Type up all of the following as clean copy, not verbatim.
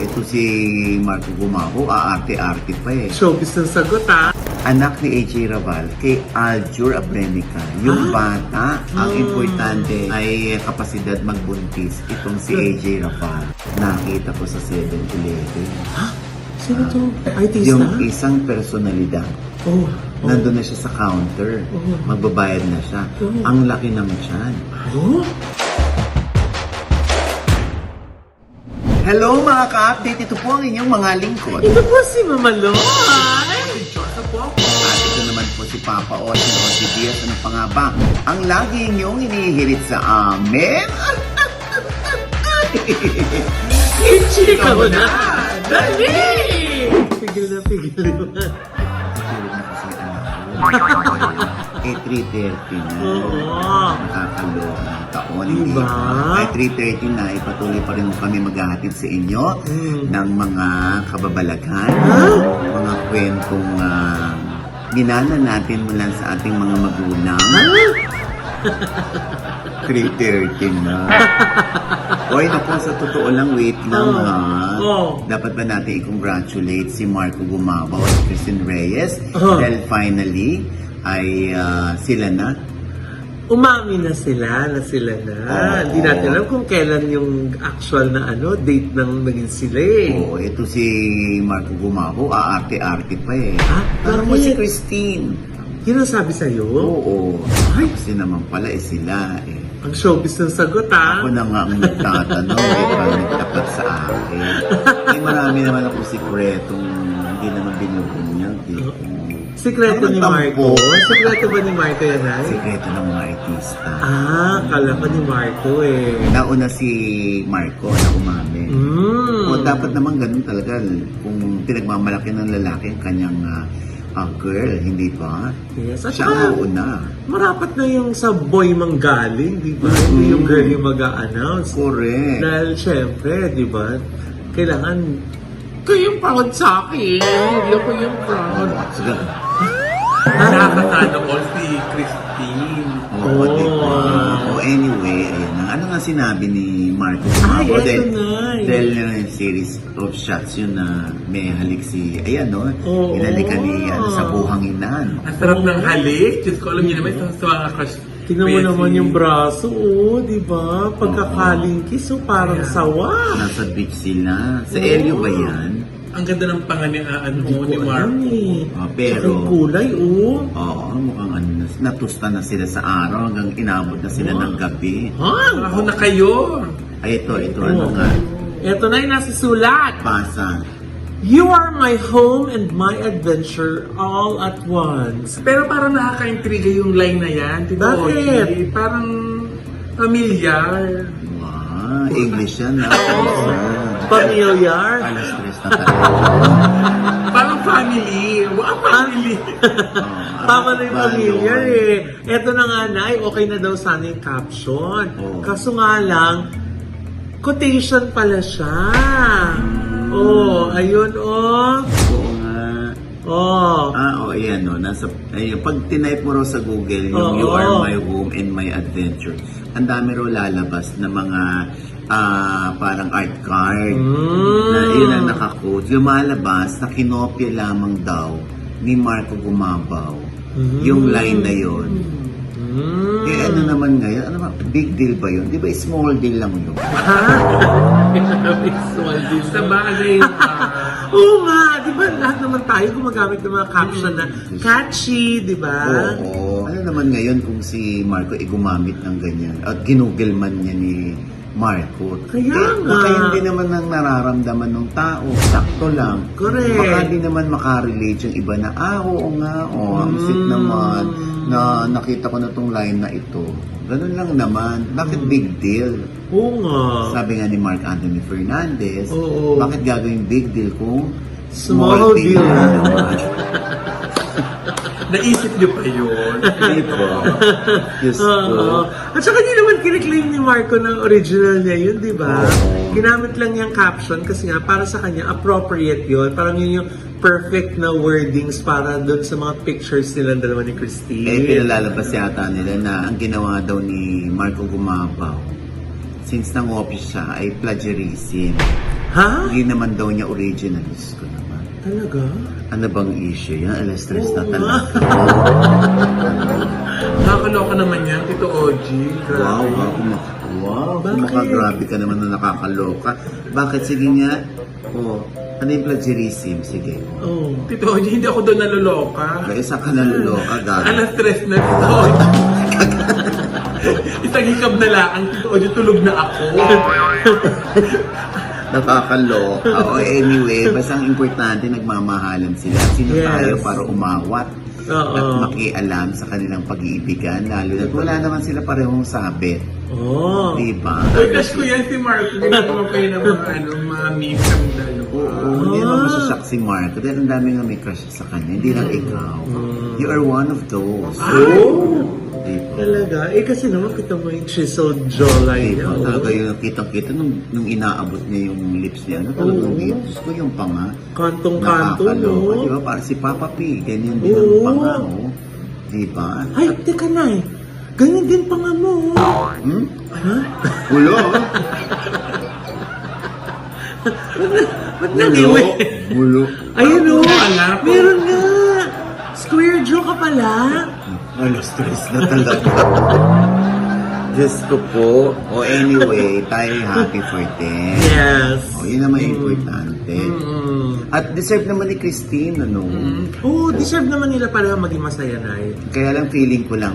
ito si Marco Gumabo, aarte-arte pa eh. Showbiz ng sagot, ha? Anak ni AJ Rabal kay Aljur Abrenica. Yung bata, ang importante ay kapasidad magbuntis. Itong si AJ Rabal. Nakita ko sa 7-Eleven. Sino to? Artista? Yung isang personalidad. Oh. Nandun na siya sa counter. Magbabayad na siya. Ang laki ng tiyan. Oh? Hello mga ka-update. Ito po ang inyong mga lingkod. Ito po si Mama Loy. At ito naman po si Papa Osin o si Diaz. Ano pa nga ba? Ang lagi inyong inihirit sa amin. Chika mo na! Dali! Pigil na. Tulog na kasi anak ko. 3:30 na. Oo. Nakakaloka ng taon. Diba? Ay 3:30 na, ipatuloy pa rin kami maghahatid sa inyo ng mga kababalaghan, mga kwentong binana natin mula sa ating mga magulang. 3:30 na. Oy, naku, sa totoo lang, wait lang ha. Dapat ba natin i-congratulate si Marco Gumabo at si Christine Reyes? Dahil finally, ay sila na. Umami na sila na. Hindi natin alam kung kailan yung actual na date ng naging sila eh. Oo, ito si Marco Gumabo, aarte-arte pa eh. Parang mo bakit? si Christine. Yun ang sabi sa'yo? Oo. Kasi naman pala sila eh. Ang showbiz ng sagot, ha? Ako na nga ang nagtatanong, parang nagtapat sa akin. Marami naman ako sikretong hindi naman binubunyag. Sikreto ni Marco? Sikreto ba ni Marco yan, ay? Sikreto ng mga artista. Kala ko ni Marco eh. Nauna si Marco na umami. O dapat naman ganun talaga kung pinagmamalaki ng lalaki ang kanyang girl, hindi ba? Yes, at siya ang una. marapat na yung sa boy manggaling, di ba? Hindi yung girl yung mag-a-announce. Correct. Dahil syempre, di ba? Kailangan kayong proud sa akin. Hindi ako yung proud. Sige. Nakakatano ko si Christine. Oo, diba? Anyway, ayun na. Ano nga sinabi ni Marco Gumabo? Eto na. Dahil yung series of shots yun na may halik si, ayan no? Inalikan ni sa buhanginan. Ang sarap ng halik. Diyos ko, alam niyo naman sa mga crush. Tingnan mo naman yung braso, di ba? Pagkakaling kiss, parang sawa. Nasa beach sila. Sa area ba yan? Ang ganda ng pangan ni Marco. Pero, ang kulay, oo, mukhang natusta na sila sa araw hanggang inabot na sila ng gabi. Ako na kayo. Ay, ito, ano nga? Ito na yung nasa sulat. Pasa. You are my home and my adventure all at once. Pero parang nakaka-intriga yung line na yan. Diba? Bakit? Parang familiar. Wow, English yan. Familiar? Alas stress na tayo. Parang family. Wow, family. Tama na yung familiar eh. Ito na nga na, okay na daw sana yung caption. Kaso nga lang, quotation pala siya. Ayun Oo nga. Ayan pag tinype mo raw sa Google, yung You Are My Home and My Adventure, ang dami raw lalabas na mga parang art card na yun ang nakaquote. Lumalabas na kinopya lamang daw ni Marco Gumabaw yung line na yun. Ano naman ngayon? Ano ba? Big deal ba yun? Di ba small deal lang yun? Small deal. Sa bagay. Oo nga, di ba lahat naman tayo gumagamit ng mga caption na catchy, di ba? Oo. Ano naman ngayon kung si Marco gumamit ng ganyan at ginugel man niya ni Marco. Kaya nga. Baka hindi naman ang nararamdaman ng tao. Sakto lang. Correct. Baka di naman makarelate yung iba na, oo nga, ang sweet naman na nakita ko na tong line na ito. Ganun lang naman. Bakit big deal? Oo nga. Sabi nga ni Mark Anthony Fernandez, Oo. bakit gagawin big deal kung Small deal lang naman? Naisip niyo pa yun? Hindi po. Diyos ko. At saka hindi naman kiniklaim ni Marco na original niya yun, di ba? Ginamit lang yung caption kasi nga para sa kanya appropriate yun. Parang yun yung perfect na wordings para doon sa mga pictures nila dalawa ni Christine. Pinalalabas yata nila na ang ginawa daw ni Marco Gumabaw since nang-office siya ay plagiarism. Ha? Hindi naman daw niya original. Diyos ko naman. Talaga? Ano bang issue? Yan, alas stress na Oo. talaga. Nakakaloka naman yan, Tito OG. Grabe. Wow, Bakit? kumakagrabe ka naman na nakakaloka. Bakit? Sige nga. Oh, ano yung plagiarism? Sige. Oh. Tito OG, hindi ako doon naluloka. Isa ka naluloka, gago. Alas stress na, Tito OG. Isang hikab na lang, Tito OG, tulog na ako. Nakakaloka. O anyway, basta ang importante, nagmamahalan sila. Sino Yes. tayo para umawat Oo. at makialam sa kanilang pag-iibigan, lalo na wala naman sila parehong sabit. Oh. Diba? Uy, crush ko yan si Marco. Ginagawa ko yun ng mga memes ang dalawa. Oo, hindi naman masasyak si Marco dahil ang dami nga may crush sa kanya. Hindi lang ikaw. You are one of those. Oh. Diba? Talaga? Eh kasi naman kita mo yung chiseled jawline niya. Diba? oh. Talaga yung kitang-kita nung inaabot niya yung lips niya. Ano talagang Oo. Diyos ko yung panga. Kantong-kanto, Nakakaloka, no? diba? Para si Papa P, ganyan din ang Oo. panga, oh. Diba? Ay, teka na eh. Ganyan din pa nga mo. oh. Hmm? Ha? Ulo, oh. Ba't Ulo. nag-iwi? Ulo. Ayun o. Wala po. Meron nga. Square jaw ka pala. Ano, stress na talaga. Diyos ko po. O anyway, tayo happy for them. Yes. O, yun naman yung importante. At deserve naman ni Christine, ano? Oo, deserve naman nila pareho maging masaya na eh. Kaya lang feeling ko lang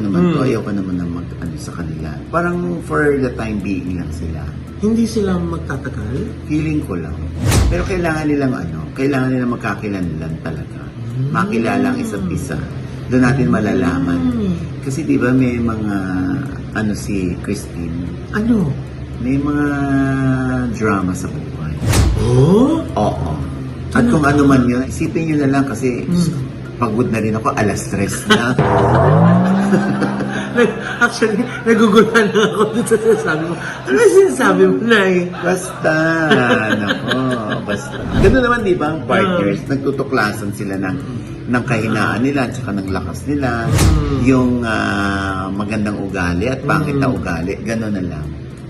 naman to. Ayaw ko naman na ano sa kanila. Parang for the time being lang sila. Hindi sila magtatagal. Feeling ko lang. Pero kailangan nilang kailangan magkakilanlan talaga. Makilala ang isa't isa. Doon natin malalaman. Kasi di ba may mga, si Christine, Ano? may mga drama sa buhay. Oh? Oo. At kung ano man yun, isipin nyo na lang kasi pagod na rin ako, alas stress na. Actually, naguguluhan na ako dun sa sinasabi mo. Ano yung sinasabi mo, Nay? Basta, basta. Ganun naman, di ba, ang partners, nagtutuklasan sila ng kahinaan nila at saka ng lakas nila, yung magandang ugali at pangit na ugali, gano'n na lang.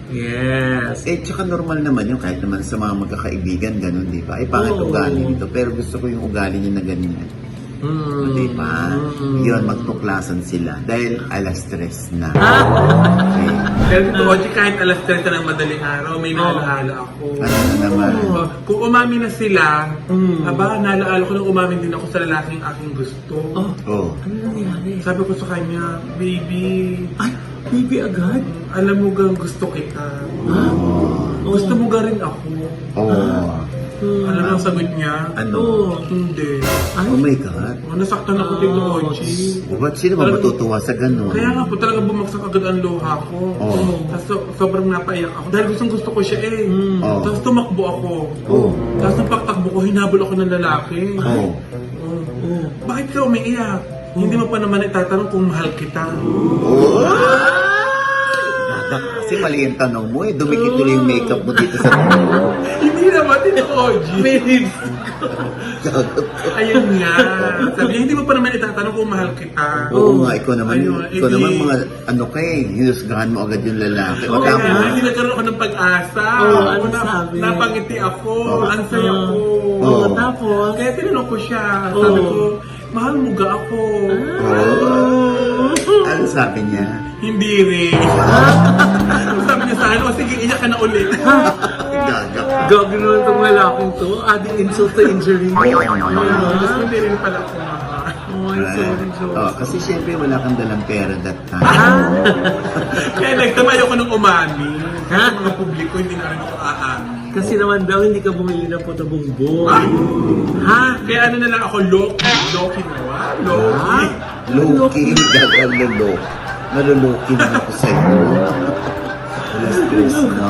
Yes. Eh, tsaka normal naman yun, kahit naman sa mga magkakaibigan, gano'n, di ba? Ay, pangit Oo. ugali nito, pero gusto ko yung ugali niya na ganyan. Di ba? Yun, magtuklasan sila dahil alas stress na. Okay. Pero Tito OG, kahit alas 30 ng madaling araw, may naalaala ako. Ano na naman? Kung umamin na sila, naalaala ko nung umamin din ako sa lalaking aking gusto. Oh. Ano nangyari? Sabi ko sa kanya, baby, Ay, baby agad? alam mo gang gusto kita. Oh. Gusto mo ga rin ako. Oh. Alam ang sagot niya? Ano? Hindi. Oh my God. Nasaktan ako Tito OG. O ba't sino ba matutuwa sa gano'n? Kaya nga po talaga bumagsak agad ang luha ko. Oo. Tapos sobrang napaiyak ako. Dahil gusto ko siya eh. Oo. Tapos tumakbo ako. Oo. Tapos nung pagtakbo ko, hinabol ako ng lalaki. Oo. Oo. Bakit ka umiiyak? Hindi mo pa naman itatanong kung mahal kita. Oh. Kasi mali yung tanong mo eh. Dumikit tuloy yung makeup mo dito sa Hindi naman, Tito OG. Ayun nga. Sabi niya, hindi mo pa naman itatanong kung mahal kita. Oo nga, ikaw naman, Ayun, ikaw hindi. naman mga ano ka eh, hinusgahan mo agad yung lalaki. O Kaya tapos, hindi nagkaroon ako ng pag-asa. Oo, ano sabi? Napangiti ako. Oo. Ang saya ko. Oo. Tapos? Kaya tinanong ko siya. Sabi ko, mahal mo ga ako? ano sabi niya? Hindi rin. Sabi niya sa akin, o sige, iyak ka na ulit. Gaga ka. Gagawin naman itong lalaking to. Adding insult to injury. Gusto hindi rin pala ako mahal. Ay, sorry. Oh, kasi syempre wala kang dalang pera that time. Kaya nagtamay ako ng umami. Kasi mga publiko, hindi na rin ako aamin. Kasi naman daw, hindi ka bumili ng puto bumbong. Ha? Kaya ano na lang ako, Loki. Loki na wa? Loki. Loki, gagalolo. Naluluki na ako sa'yo. Alas stress na.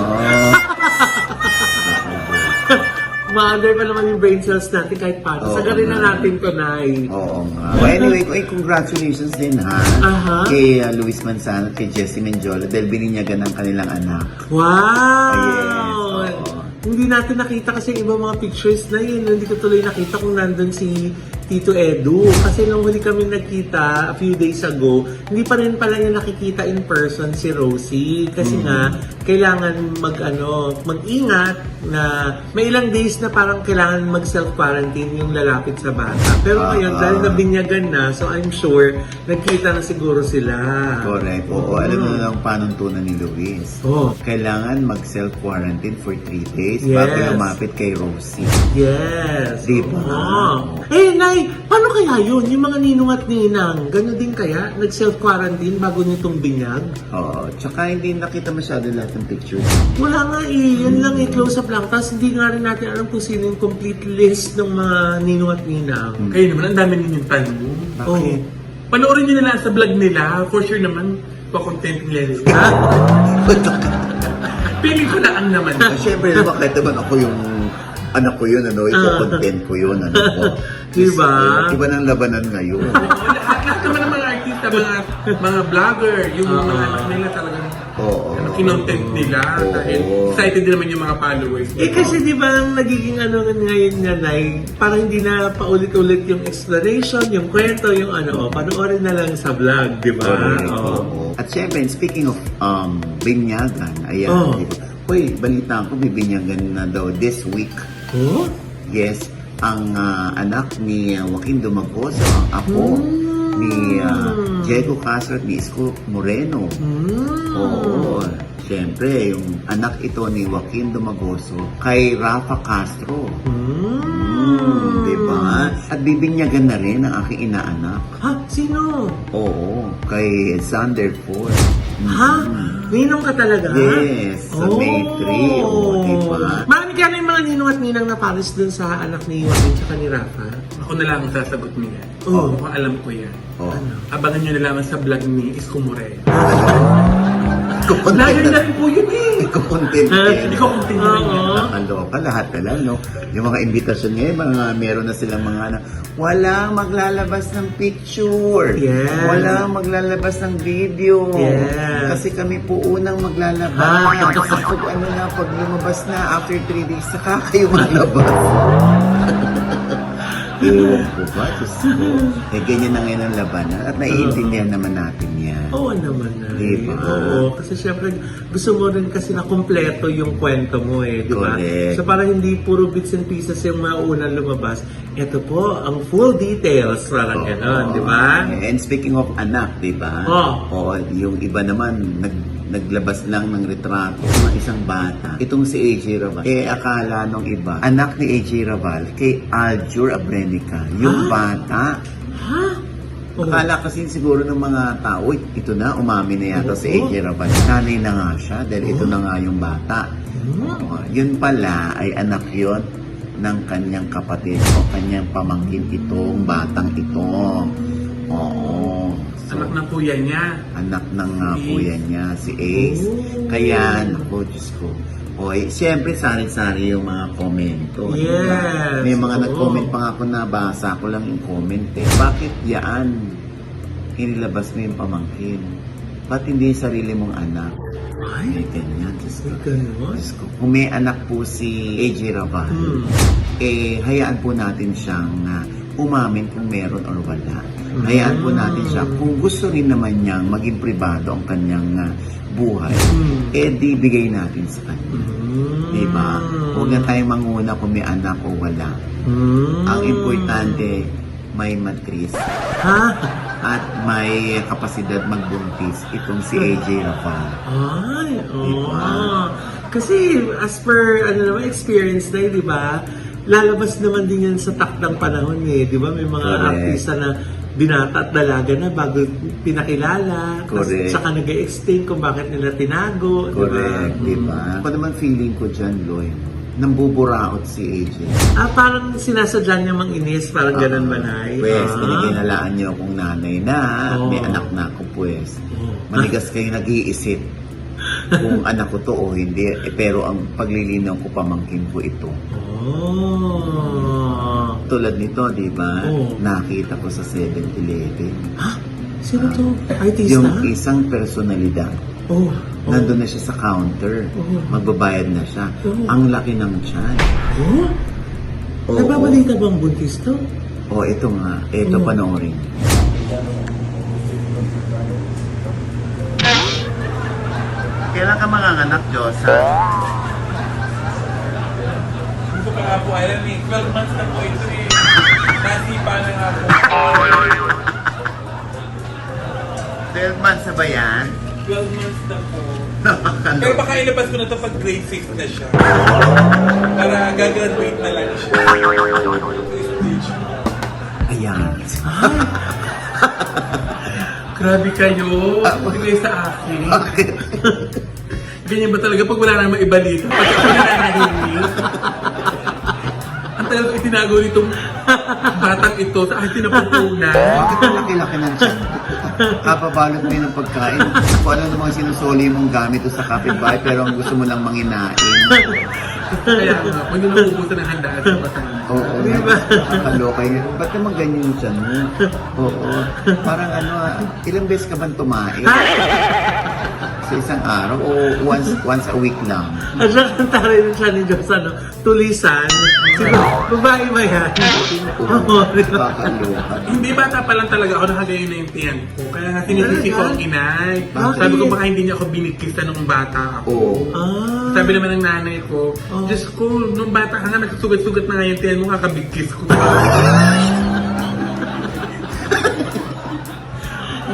Ma-under pa naman yung brain cells natin kahit paano. Oo Sagarin na nga. natin to, Nay. Oo nga. Well, anyway, congratulations din ha. Aha. Kay Luis Manzano at kay Jessie Menjola dahil bininyagan ng kanilang anak. Wow! Oh, yes. Oo. Hindi natin nakita kasi yung ibang mga pictures na yun. Hindi ko tuloy nakita kung nandun si Tito Edu. Kasi nung huli kami nagkita a few days ago, hindi pa rin pala niya nakikita in person si Rosie. Kasi nga, kailangan mag-ingat na may ilang days na parang kailangan mag-self-quarantine yung lalapit sa bata. Pero ngayon, dahil nabinyagan na, so I'm sure, nagkita na siguro sila. Correct. Oo, alam mo lang panuntunan ni Luis. Oh. Kailangan mag-self-quarantine for 3 days Yes. bago lumapit kay Rosie. Yes. Diba? Oo. Eh, Nay, paano kaya yun? Yung mga ninong at ninang, gano'n din kaya? Nag-self-quarantine bago nitong binyag? Oo, tsaka hindi nakita masyado lahat ng pictures. Wala nga yan lang close-up lang. Tapos hindi nga rin natin alam kung sino yung complete list ng mga ninong at ninang. Kayo naman, ang dami ninyong tanong. Bakit? Panoorin nyo na lang sa vlog nila. For sure naman, pa-content nila. Ha? Piling ko na ang naman. Siyempre naman, kahit naman ako yung anak ko yun, ito-content ko yun, ko. Diba? Iba ng labanan ngayon. Lahat naman ng mga artista, mga vlogger, yung mga anak nila talagang Oo. kinontent nila. Oo. Dahil excited din naman yung mga followers. Eh kasi di ba ang nagiging ngayon nga, Nay, parang hindi na paulit-ulit yung explanation, yung kwento, yung panoorin na lang sa vlog, di ba? Correct. Oo. Oo. At syempre, speaking of binyagan, ayan, Oh. di ba? Uy, balita ko, bibinyagan na daw this week. Oh? Yes, ang anak ni Joaquin Dumagoso, ang apo ni Diego Castro at ni Isko Moreno. Oo. Siyempre, yung anak ito ni Joaquin Dumagoso kay Rafa Castro. Diba? At bibinyagan na rin ang aking inaanak. Ha? Sino? Oo, kay Sander Ford. Ha? Ninong ka talaga? Yes, sa May 3. Oo, diba? Marami ka na yung mga ninong at ninang na pares dun sa anak ni Joaquin at ni Rafa. Ako na lang ang sasagot niya. Oo. Mukhang alam ko yan. Oo. Abangan nyo na lang sa vlog ni Isko Moreno. Iko-content Lagay na na rin po yun eh. Iko-content Hindi ko continue rin yan. Nakaloka lahat na no? Yung mga invitation ngayon, meron na silang mga wala maglalabas ng picture. Yes. Wala maglalabas ng video. Yes. Kasi kami po unang maglalabas. Pag lumabas na, after 3 days, saka kayo malabas. Ewan ko ba? Diyos ko. Eh, ganyan na ngayon ang labanan. At naiintindihan naman natin yan. Oo naman na. Diba? Oo, kasi syempre gusto mo rin kasi na kumpleto yung kwento mo di ba? Correct. So para hindi puro bits and pieces yung mga unang lumabas, ito po ang full details, parang gano'n, di ba? And speaking of anak, di ba? Oo. Yung iba naman, naglabas lang ng retrato ng isang bata. Itong si AJ Raval. Akala nung iba, anak ni AJ Raval kay Aljur Abrenica. Yung bata. Ha? Akala kasi siguro ng mga tao, ito na, umamin na yata si AJ Raval. Nanay na nga siya dahil ito na nga yung bata. Yun pala ay anak yon ng kanyang kapatid o kanyang pamangkin itong batang ito. Oo. So, Anak ng kuya niya. anak ng kuya niya, si Ace. Kaya, naku, Diyos ko. Oy, siyempre, sari-sari yung mga komento. Yes. May mga Oo. nag-comment pa nga ako, nabasa ko lang yung comment eh. Bakit yaan inilabas mo yung pamangkin? Ba't hindi yung sarili mong anak? Ay, ganyan, Diyos ko. Gano'n? Diyos ko. Kung may anak po si AJ Raval, hayaan po natin siyang umamin kung meron or wala. Hayaan po natin siya. Kung gusto rin naman niyang maging pribado ang kanyang buhay, di bigay natin sa kanya. Diba? Huwag na tayong manguna kung may anak o wala. Ang importante, may matris. Ha? At may kapasidad magbuntis itong si AJ Raval. Ay, oo. Diba? Kasi as per experience na di ba? Lalabas naman din yan sa takdang panahon di ba? May mga Correct. artista na binata at dalaga na bago pinakilala. Correct. Saka nag-explain kung bakit nila tinago. Correct, diba? Ako naman feeling ko dyan, Loy, nambuburaot si AJ. Parang sinasadya niya mang inis, parang ganun ba, Nay? Pwes, pinaginalaan niyo akong nanay na at may Oo. anak na ako, pwes. Manigas kayo nag-iisip kung anak ko to o hindi. Pero ang paglilinaw ko, pamangkin ko ito. Oh. Tulad nito, di ba? Oo. Nakita ko sa 7-Eleven. Sino to? Artista? Yung isang personalidad. Oh. Nandun na siya sa counter. Oo. Magbabayad na siya. Oo. Ang laki ng tiyan. Oh? Oo. Nagbabalita bang buntis to? O, ito nga. Ito, panoorin. Kailan ka manganganak, Diyosa? Hindi ko pa nga po alam eh. 12 months na po ito eh. Nasipa na nga po. 12 months na ba yan? 12 months na po. Pero baka ilabas ko na ito pag grade 6 na siya. Para gagraduate na lang siya. Prestige. Ayan. Grabe kayo. Huwag kayo sa akin. Ganyan ba talaga pag wala nang maibalita? Pag ako na nanahimik. Ang tagal ko itinago nitong batang ito sa akin napupunan. Bakit ang laki-laki ng tiyan? Kapabalot mo yun ng pagkain. Kung ano namang sinusoli mong gamit o sa kapitbahay pero ang gusto mo lang manginain. Kaya nga, pag yun naubusan ng handaan sa batang. Oo, Diba? nakakaloka yun. Ba't naman ganyan yung tiyan mo? Oo. Parang ano, ilang beses ka bang tumain? Sa isang araw o once a week lang? At nakanta rin siya ni Diyos, tulisan. Siguro, babae ba yan? Oo, diba? Nakakaloka. Hindi, bata pa lang talaga ako, nakagayon na yung tiyan ko. Kaya nga sinisisi ko ang inay. Sabi ko baka hindi niya ako binikisa nung bata ako. Oo. Ah. Sabi naman ng nanay ko, Oh. Diyos ko, nung bata ka nga, nagsusugat-sugat na nga yung tiyan mo, kakabigkis ko.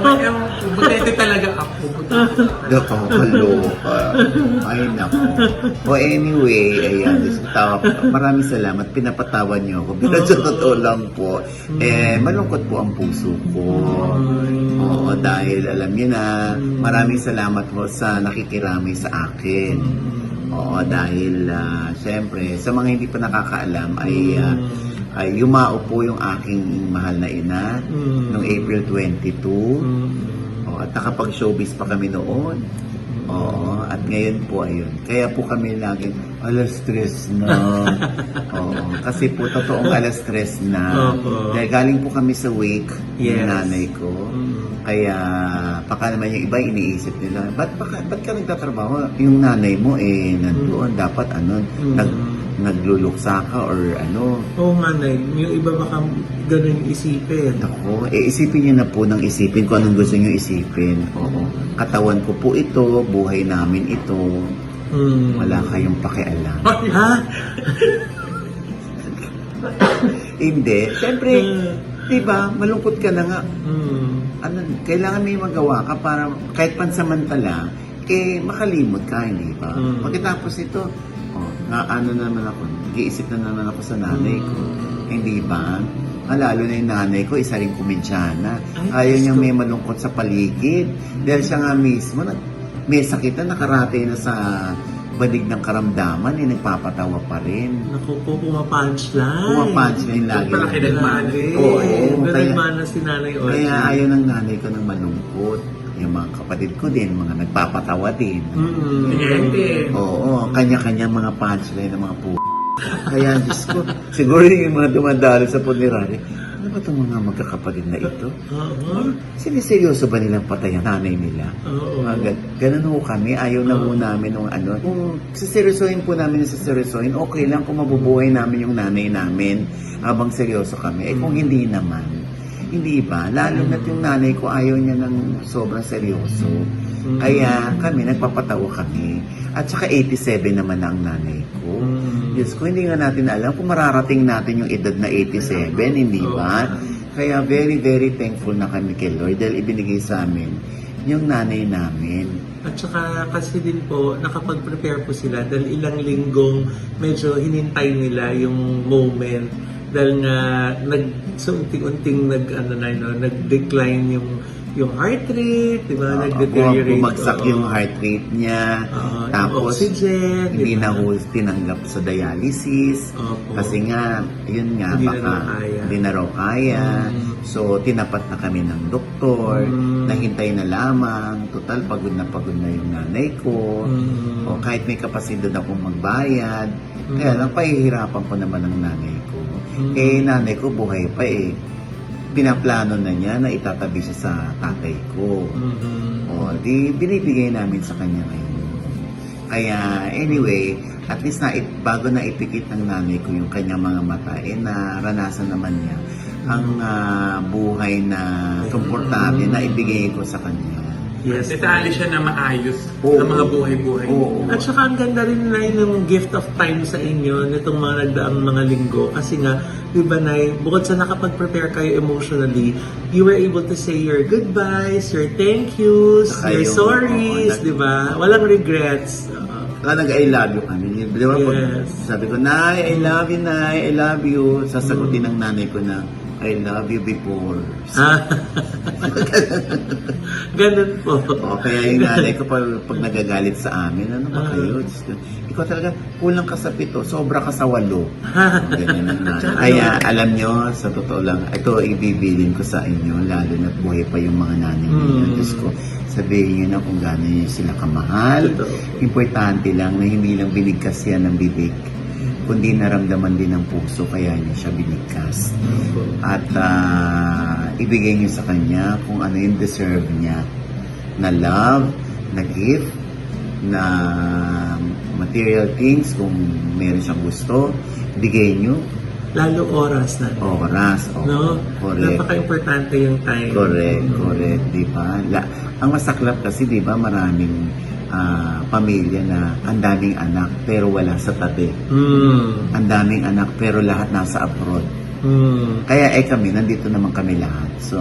Ewan ko, bakete talaga ako. Nakakaloka. Ay, nako. O anyway, ayan. Maraming salamat. Pinapatawan niyo ako. Pero sa totoo lang po, malungkot po ang puso ko. Oo, dahil alam niyo na, maraming salamat po sa nakikiramay sa akin. Oo, dahil syempre, sa mga hindi pa nakakaalam ay yumao po yung aking mahal na ina noong April 22. Oo, at nakapag-showbiz pa kami noon. Oo, at ngayon po ayun. Kaya po kami laging alas 3 na. Oo, kasi po totoong alas 3 na. Opo. Dahil galing po kami sa wake Yes. ng nanay ko. Kaya baka naman yung iba iniisip nila, ba't ka nagtatrabaho? Yung nanay mo nandoon, dapat nagluluksa ka or ano. Oo nga, Nay. Yung iba baka ganun isipin. Ako, isipin niyo na po ng isipin kung anong gusto niyo isipin. Oo. Katawan ko po ito, buhay namin ito. Wala kayong pakialam. Ha? Hindi. Siyempre, di ba, malungkot ka na nga. Kailangan may magawa ka para kahit pansamantala, makalimot ka, hindi ba? Pagkatapos ito, ano naman ako, nag-iisip na naman ako sa nanay ko. Hindi ba? Lalo na yung nanay ko, isa rin kumensyana. Ayaw niyang may malungkot sa paligid. Dahil siya nga mismo, may sakit na, nakarate na sa banig ng karamdaman, nagpapatawa pa rin. Naku po, pumapunchline. Pumapunchline lagi. Palaki nagmana. Oo, Nagmana si Nanay Ochi. Kaya ayaw ng nanay ko ng malungkot. Yung mga kapatid ko din, mga nagpapatawa din. Sige. Oo, kanya-kanya mga punchline ng mga Kaya, Diyos ko, siguro yung mga dumadalo sa punerary, ano ba itong mga magkakapatid na ito? Siniseryoso ba nilang patay ang nanay nila? Ganun ho kami, ayaw na ho namin ng ano. Kung siseryosohin po namin na siseryosohin, okay lang kung mabubuhay namin yung nanay namin habang seryoso kami. Kung hindi naman, hindi ba? Lalo na't yung nanay ko ayaw niya ng sobrang seryoso. Kaya kami, nagpapatawa kami. At saka 87 naman ang nanay ko. Diyos ko, hindi nga natin alam kung mararating natin yung edad na 87, hindi ba? Kaya very, very thankful na kami kay Lord dahil ibinigay sa amin yung nanay namin. At saka kasi din po, nakapag-prepare po sila dahil ilang linggong medyo hinintay nila yung moment dahil nga so unting-unting nag-decline yung heart rate, di ba? Nag-deteriorate. Bumagsak yung heart rate niya. Tapos, oxygen, hindi diba? na ho tinanggap sa dialysis. Opo. Kasi nga, yun nga, Hindi baka hindi na raw kaya. So, tinapat na kami ng doktor. Nahintay na lamang. Total, pagod na yung nanay ko. O kahit may kapasidad akong magbayad. Kaya lang, pahihirapan ko naman ang nanay ko. Nanay ko buhay pa pinaplano na niya na itatabi siya sa tatay ko. O, di binibigay namin sa kanya ngayon. Kaya, anyway, at least bago na ipikit ng nanay ko yung kanyang mga mata, naranasan naman niya buhay na komportable na ibigay ko sa kanya. Yes. Detali siya na maayos Oo. sa mga buhay-buhay. Oo. At saka ang ganda rin na yung gift of time sa inyo nitong mga nagdaang mga linggo. Kasi nga, di ba Nay, bukod sa nakapag-prepare kayo emotionally, you were able to say your goodbyes, your thank yous, Saka your yung- sorries, oo, di ba? Walang regrets. Nag-I love you kami. Di ba? Yes. Sabi ko, Nay, I love you, Nay, I love you. Sasagutin ng nanay ko na, I love you before. Ganun po. O, kaya yung nanay ko pag nagagalit sa amin, ano ba kayo? Diyos ko, ikaw talaga, kulang ka sa 7, sobra ka sa 8. Ganyan ang nanay. Kaya alam nyo, sa totoo lang, ito ibibilin ko sa inyo, lalo na't buhay pa yung mga nanay ninyo. Diyos ko, sabihin nyo na kung gano'n nyo sila kamahal. Totoo. Importante lang na hindi lang binigkas yan ng bibig, kundi naramdaman din ng puso, kaya niya siya binigkas. At ibigay niyo sa kanya kung ano yung deserve niya na love, na gift, na material things, kung meron siyang gusto, bigay niyo. Lalo oras na. Oras, No? correct. Napaka-importante yung time. Correct, di ba? Ang masaklap kasi, di ba, maraming pamilya na ang daming anak pero wala sa tabi. Ang daming anak pero lahat nasa abroad. Kaya kami, nandito naman kami lahat. So,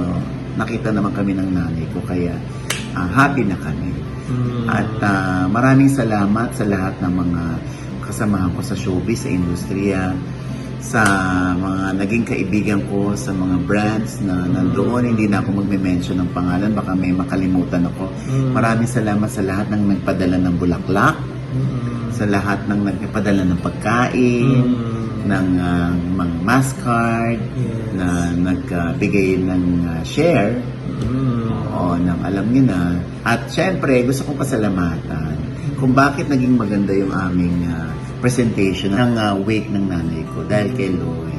nakita naman kami ng nanay ko, kaya happy na kami. At maraming salamat sa lahat ng mga kasamahan ko sa showbiz, sa industriya, sa mga naging kaibigan ko, sa mga brands na nandoon. Hindi na ako magme-mention ng pangalan, baka may makalimutan ako. Maraming salamat sa lahat ng nagpadala ng bulaklak, sa lahat ng nagpadala ng pagkain, ng mga mask card, na nagbigay ng share, o ng alam niyo na. At syempre, gusto kong pasalamatan kung bakit naging maganda yung aming presentation ng wake ng nanay ko dahil kay Loy.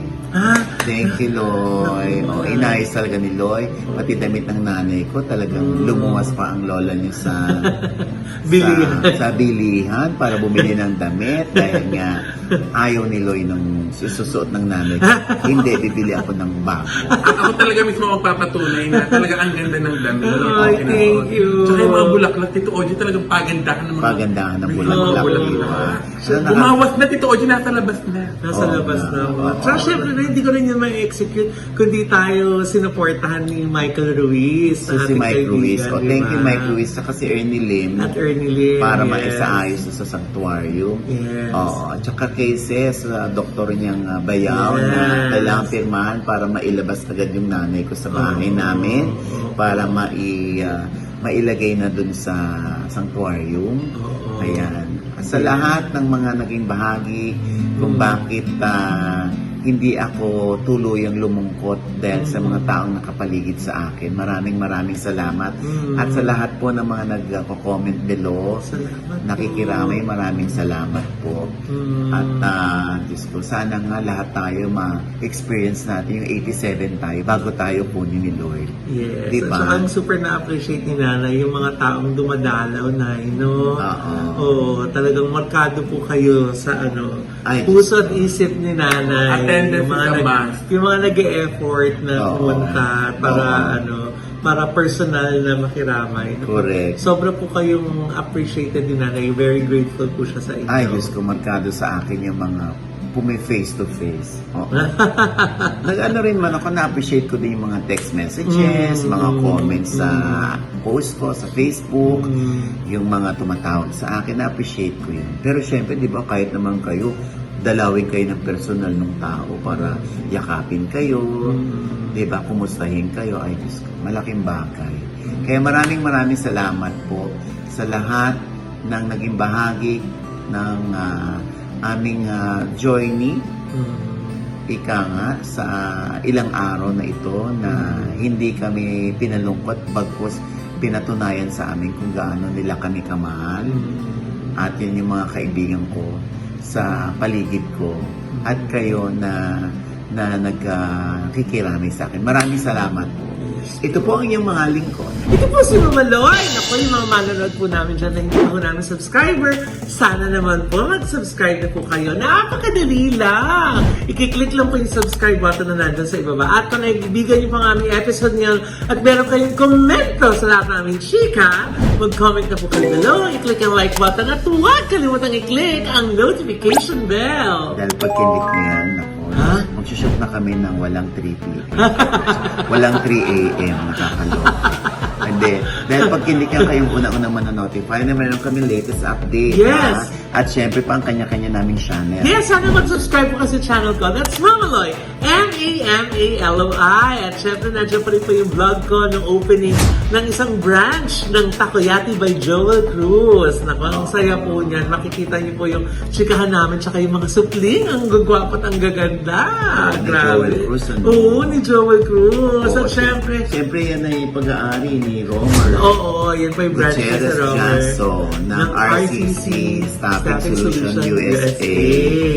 Thank you, Loy. Inayos talaga ni Loy. Pati damit ng nanay ko, talagang lumuwas pa ang lola niyo sa Bilihan. sa bilihan para bumili ng damit dahil nga ayaw ni Loy nung susuot ng nanay ko. Hindi, bibili ako ng bago. Ako talaga mismo magpapatunay na talaga ang ganda ng damit. Ay, thank you. Tsaka yung mga bulaklak, Tito Oji, talagang pagandahan ng mga Pagandahan ng bulaklak. bulaklak. So, Bumawas na, Tito Oji, nasa labas na. Nasa Oo labas nga. na. Oo. So, syempre na, hindi ko rin yun ma-execute kundi tayo sinuportahan ni Michael Ruiz. So, si ating Mike Ruiz. kaibigan, Oh, thank you, diba? Mike Ruiz. Saka si Ernie Lim. At Ernie Lim. Para yes. maisaayos sa sanctuarium. Yes. Oo. At saka cases, doktor niyang bayaw Yes. na kailangan pirmahan para mailabas agad yung nanay ko sa bahay namin para mailagay na dun sa sanctuarium. Ayan. Sa lahat ng mga naging bahagi kung bakit hindi ako tuluyang lumungkot dahil sa mga taong nakapaligid sa akin. Maraming salamat. At sa lahat po ng mga nagko-comment below, Salamat po. nakikiramay, maraming salamat po. At Diyos ko, sana nga lahat tayo ma-experience natin yung 87 tayo bago tayo kunin ni Lord. Yes. Diba? At saka ang super na-appreciate ni Nanay yung mga taong dumadalaw na, no? Oo. Talagang markado po kayo sa Ay, puso at isip ni Nanay. Attendance is a must. Yung mga nag-e-effort na Oo. pumunta para Oo. para personal na makiramay. Correct. Sobra po kayong appreciated ni Nanay. Very grateful po siya sa inyo. Ay, Diyos ko, markado sa akin yung mga face to face. Nag-ano rin man ako, na-appreciate ko din yung mga text messages, mga comments sa post ko sa Facebook, yung mga tumatawag sa akin, na-appreciate ko yun. Pero syempre, di ba, kahit naman kayo, dalawin kayo ng personal ng tao para yakapin kayo, di ba, kumustahin kayo, ay Diyos ko, malaking bagay. Kaya maraming salamat po sa lahat ng naging bahagi ng aming journey, ika nga, sa ilang araw na ito na hindi kami pinalungkot bagkus pinatunayan sa amin kung gaano nila kami kamahal. At yun yung mga kaibigan ko sa paligid ko at kayo na nagkikirami sa akin. Maraming salamat po. Ito po ang inyong mga lingkod. Ito po si Mama Loy. Naku, yung mga manonood po namin dyan na hindi po namin subscriber. Sana naman po mag-subscribe na po kayo. Napakadali lang. I-click lang po yung subscribe button na nandun sa ibaba. At kung naibigan niyo po ang aming episode ngayon at meron kayong komento sa lahat ng aming chika, mag-comment na po kayo below. I-click ang like button at huwag kalimutang i-click ang notification bell. Dahil pag kinik niya yan, ako, magsushoot na kami ng walang 3 p.m. Walang 3 a.m. Nakakaloka. Hindi. Dahil pag kinik yan kayong una-una mananotify na meron kami latest update. Yes. At syempre pa ang kanya-kanya naming channel. Yes, sana mag-subscribe po kasi sa channel ko. That's Mama Loy. M-A-M-A-L-O-I. At syempre, nandiyan pa rin po yung vlog ko ng opening ng isang branch ng Takoyaki by Joel Cruz. Naku, ang saya po niyan. Makikita niyo po yung chikahan namin tsaka yung mga supling. Ang gagwapo at ang gaganda. Ni Grabe. Joel Cruz, ano? Oo, ni Joel Cruz. Oo, At syempre, Siyempre yan ay pag-aari ni Romer. oo, yan pa yung branch ko sa Gutierrez Robert. Jasso ng RCC Staffing Solution USA.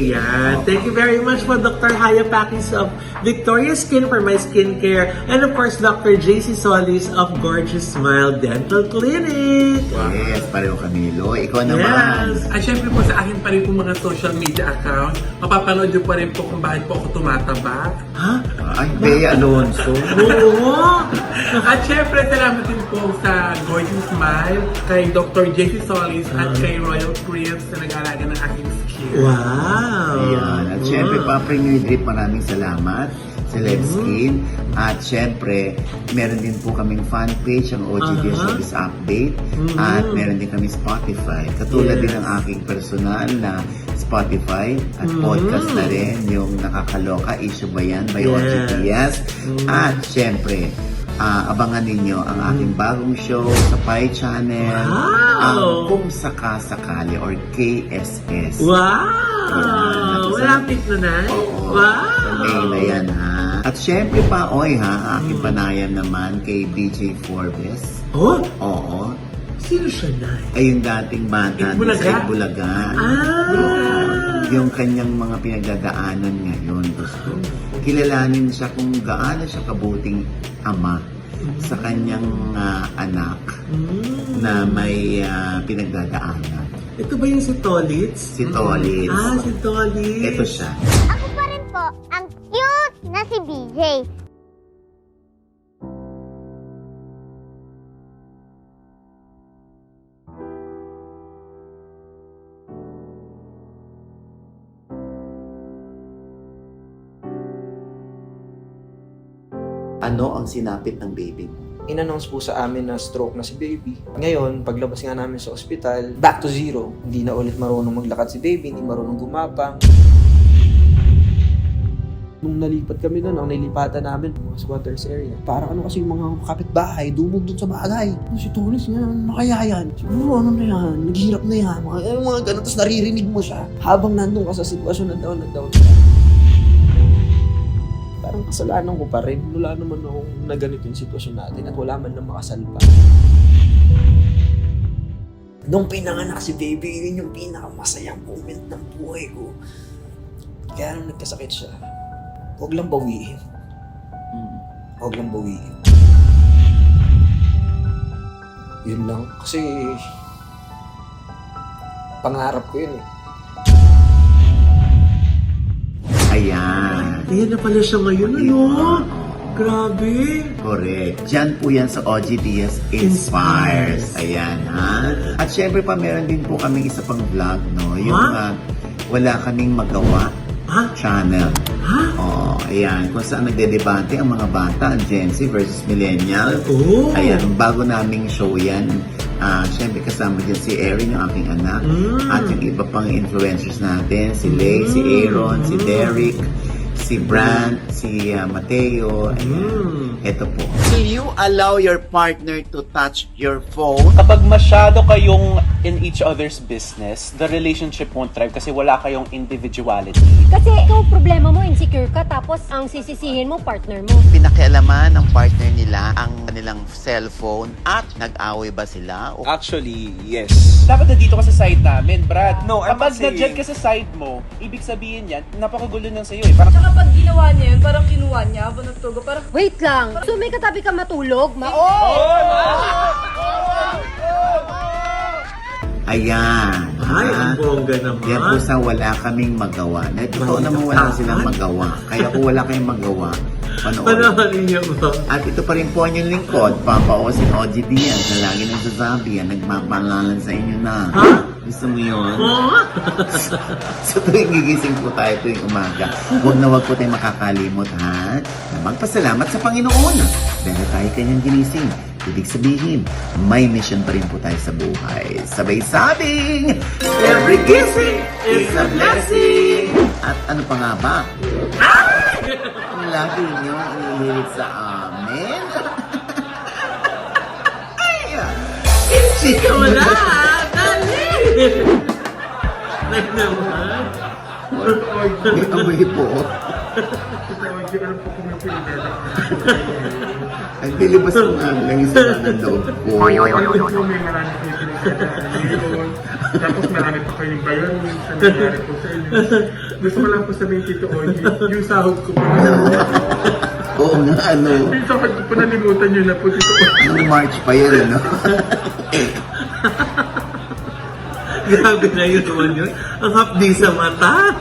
Yan. Thank you very much po, Dr. Haya Pakis of Victoria Skin for my skincare. And of course, Dr. JC Solis of Gorgeous Smile Dental Clinic. Yes, pareho kami ni Loy. Ikaw naman. Yes. At syempre po sa akin pa rin po mga social media account, mapapanood nyo pa rin po kung bakit po ako tumataba. Ha? Ay, Bea Alonso. Oo. At syempre, salamat din po sa Gorgeous Smile, kay Dr. JC Solis at kay Royal Creams na nag-alaga ng aking skin. Wow. Ayan. At syempre, Premier Drip, maraming salamat sa Led Skin. At syempre, meron din po kaming fan page, ang OGD Showbiz Update. At meron din kami Spotify. Katulad din ng aking personal na Spotify at podcast na rin, yung Nakakaloka, Issue Ba Yan by OGDS. At syempre, abangan ninyo ang aking bagong show sa Pi Channel, ang Kung Sakasakali or KSS. Wow! Malapit na na. Oo. Wow! Sa May na yan, ha. At syempre pa, ang aking panayan naman kay DJ Forbes. Oh? Oo. Sino siya na? Ay yung dating bata Bulaga? sa Bulaga. Yung kanyang mga pinagdadaanan ngayon. Gusto kilalanin siya kung gaano siya kabuting ama sa kanyang anak na may pinagdadaanan. Ito ba yung si Tolitz? Si Tolitz. Si Tolitz. Ito siya. Ako pa rin po, ang cute na si BJ. Ano ang sinapit ng baby mo? In-announce po sa amin na stroke na si baby. Ngayon, paglabas nga namin sa ospital, back to zero. Hindi na ulit marunong maglakad si baby, hindi marunong gumapang. Nung nalipat kami doon, ang nilipatan namin, mga squatters area. Parang ano kasi yung mga kapitbahay, dumog doon sa bahay. Si Tulis nga, makayayan. Siguro ano na yan, naghihirap na yan. Mga ganun, tapos naririnig mo siya. Habang nandun ka sa sitwasyon na down. Parang kasalanan ko pa rin. Wala naman akong naganito yung sitwasyon natin at wala man lang makasalpa. Nung pinanganak si baby, yun yung pinakamasayang moment ng buhay ko. Kaya nung nagkasakit siya, huwag lang bawiin. Huwag lang bawiin. Yun lang. Kasi pangarap ko yun eh. Ayan. Ayan na pala siya ngayon, ano? Grabe. Correct. Diyan po yan sa OGDS Inspires. Ayan, ha? At syempre pa, meron din po kaming isa pang vlog, no? Yung Wala Kaming Magawa channel. Oo, ayan. Kung saan nagdedebate ang mga bata, ang Gen Z versus Millennial. Oh. Ayan, bago naming show yan. Syempre kasama dyan si Erin, yung aking anak. At yung iba pang influencers natin. Si Lay, si Aaron, si Derek, si Brand, si Mateo. Ayan. Ito po. Do you allow your partner to touch your phone? Kapag masyado kayong in each other's business, the relationship won't thrive kasi wala kayong individuality. Kasi ikaw problema mo, insecure ka, tapos ang sisisihin mo, partner mo. Pinakialaman ng partner nila ang kanilang cellphone at nag-away ba sila? O Actually, yes. Dapat nandito ka sa side namin, Brad. No, I'm Kapag not saying- na-jet ka sa side mo, ibig sabihin yan, napakagulo ng sa'yo eh. Parang Tsaka pag ginawa niya yun, parang kinuha niya habang nagtugo. Parang, Wait lang. So may katabi ka matulog? Ayan. Ay, ang bongga naman. Kaya po sa wala kaming magawa. Na totoo naman wala silang magawa. Kaya kung wala kayong magawa, panoorin. Panoorin niyo mo. At ito pa rin po ang inyong lingkod, Papa Osin OG Diaz, na lagi nagsasabi yan, nagmapalalan sa inyo na. Ha? Gusto mo yun? Oo. So tuwing gigising po tayo tuwing umaga, huwag na huwag po tayong makakalimot, ha? Na magpasalamat sa Panginoon. Dahil tayo kanyang ginising. Ibig sabihin, may mission pa rin po tayo sa buhay. Sabay sabing, every gising is a blessing! At ano pa nga ba? Lagi nyo inihirit sa amin. Ay! Chika mo na! Dali! Like naman. May amoy po. Ang dilibas ko nga lang isa ng loob ko. Tapos marami pa kayong bayan sa nangyari po sa inyo. Gusto ko lang po sabihin, Tito Ogie, yung sahod ko po na. Oo nga, ano. Yung sahod ko po nalimutan nyo na po, Tito Ogie. Ang March pa yun, ano? Grabe na yun naman yun. Ang hapdi sa mata.